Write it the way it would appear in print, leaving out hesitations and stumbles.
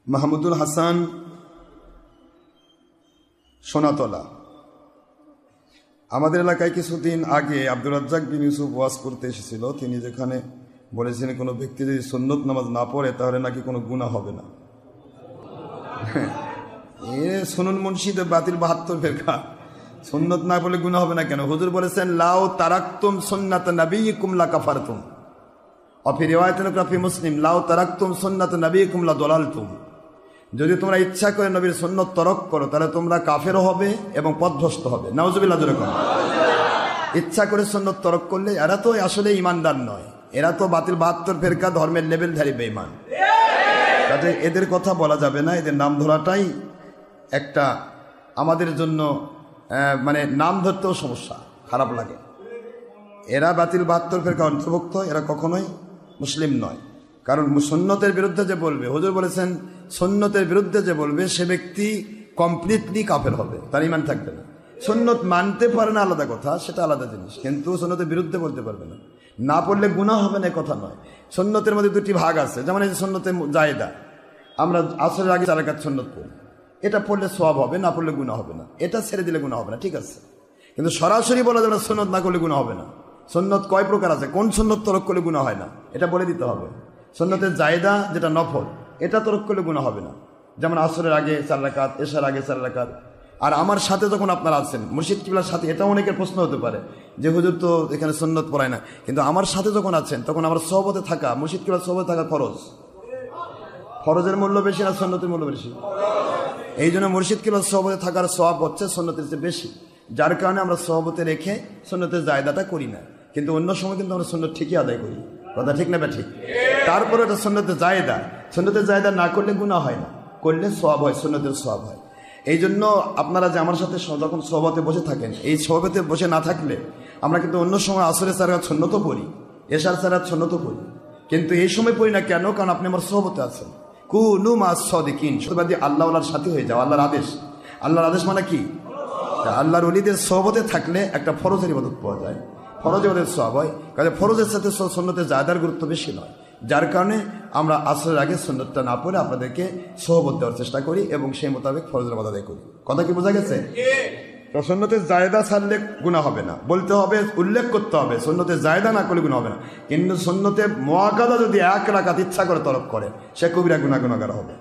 মাহমুদুল হাসান সোনাতলা। আমাদের এলাকায় কিছুদিন আগে আব্দুর রাজ্জাক বিন ইউসুফ ওয়াজ করতে এসেছিল। তিনি যেখানে বলেছিলেন কোনো ব্যক্তি যদি সুন্নত নামাজ না পড়ে তাহলে নাকি কোনো গুনাহ হবে না। শুনুন মুন্সিদের বাতিল 72 ফেরকা, সুন্নত না পড়লে গুনাহ হবে না কেন? হুজুর বলেছেন লাউ তারাকতুম সুন্নাত নবিয়্যিকুম লাকাফারতুম, অফি রিওয়ায়াতিন ফি মুসলিম লাউ তারাকতুম সুন্নাত নবিয়্যিকুম লাদালালতুম। যদি তোমরা ইচ্ছা করে নবীর সুন্নত তরক করো তাহলে তোমরা কাফের হবে এবং পথভ্রষ্ট হবে। নাউজুবিল্লাহ জোরে বলুন। ইচ্ছা করে সুন্নত তরক করলে এরা তো আসলে ইমানদার নয়, এরা তো বাতিল 72 ফেরকা ধর্মের লেভেলধারী বেঈমান। তাতে এদের কথা বলা যাবে না, এদের নাম ধরাটাই একটা আমাদের জন্য মানে নাম ধরতেও সমস্যা, খারাপ লাগে। এরা বাতিল 72 ফেরকা অন্তর্ভুক্ত, এরা কখনোই মুসলিম নয়। কারণ সুন্নতের বিরুদ্ধে যে বলবে, হুজুর বলেছেন সুন্নতের বিরুদ্ধে যে বলবে সে ব্যক্তি কমপ্লিটলি কাফের হবে, তার ঈমান থাকবে না। সুন্নত মানতে পারে না আলাদা কথা, সেটা আলাদা জিনিস, কিন্তু সুন্নতের বিরুদ্ধে বলতে পারবে না। না পড়লে গুনাহ হবে না কথা নয়। সুন্নতের মধ্যে দুটি ভাগ আছে, যেমন এই যে সুন্নতে জায়েদা, আমরা আসরের আগে 4 রাকাত সুন্নত পড়ি, এটা পড়লে সওয়াব হবে, না পড়লে গুনাহ হবে না। এটা ছেড়ে দিলে গুনাহ হবে না, ঠিক আছে। কিন্তু সরাসরি বলা যাবে না সুন্নত না করলে গুনাহ হবে না। সুন্নত কয় প্রকার আছে, কোন সুন্নত তরক করলে গুনাহ হয় না, এটা বলে দিতে হবে। সুন্নতের জায়েদা যেটা নফল, এটা তরক করলে গুনাহ হবে না। যেমন আসরের আগে 4 রাকাত, এশার আগে 4 রাকাত। আর আমার সাথে যখন আপনারা আছেন মুর্শিদ কিবলার সাথে, এটা অনেকের প্রশ্ন হতে পারে যে হুজুর তো এখানে সুন্নত পড়ায় না, কিন্তু আমার সাথে যখন আছেন তখন আমার সোহবতে থাকা, মুর্শিদ কিবলার সোহবতে থাকা ফরজ। ফরজের মূল্য বেশি না সুন্নতের মূল্য বেশি? এই জন্য মুর্শিদ কিবলার সোহবতে থাকার সওয়াব হচ্ছে সুন্নতের চেয়ে বেশি, যার কারণে আমরা সোহবতে রেখে সুন্নতের জায়েদাটা করি না। কিন্তু অন্য সময় কিন্তু আমরা সুন্নত ঠিকই আদায় করি, কথা ঠিক না বা ঠিক? তারপরে এটা সুন্নতের জায়েদা, সুন্নতের জায়েদা না করলে গুনাহ হয় না, করলে সওয়াব হয়, সুন্নতের সওয়াব হয়। এই জন্য আপনারা যে আমার সাথে যখন সোহবতে বসে থাকেন, এই সোহবতে বসে না থাকলে আমরা কিন্তু অন্য সময় আসরে 4 রাকাত সুন্নতও পড়ি, এশার 4 রাকাত সুন্নতও পড়ি, কিন্তু এই সময় পড়ি না কেন? কারণ আপনি আমার সোহবতে আছেন। কুনু মা'আস সাদিকিন, সত্যবাদী আল্লাহওয়ালার সাথে হয়ে যাও। আল্লাহর আদেশ, আল্লাহর আদেশ মানে কি? আল্লাহর ওলিদের সোহবতে থাকলে একটা ফরজের ইবাদত পাওয়া যায়, ফরজ ইবাদতের সওয়াব হয়। কাজে ফরজের সাথে সুন্নতের জায়েদার গুরুত্ব বেশি নয়, যার কারণে আমরা আসরের আগে সুন্নতটা না পড়ে আপনাদেরকে সোহবত দেওয়ার চেষ্টা করি এবং সেই মোতাবেক ফরজের ইবাদত আদায় করি। কথা কি বোঝা গেছে? সুন্নতের জায়েদা ছাড়লে গুনাহ হবে না, বলতে হবে, উল্লেখ করতে হবে সুন্নতের জায়েদা না করলে গুনাহ হবে না। কিন্তু সুন্নতে মুআক্কাদা যদি 1 রাকাত ইচ্ছা করে তরক করে, সে কবিরা গুনাহগার হবে।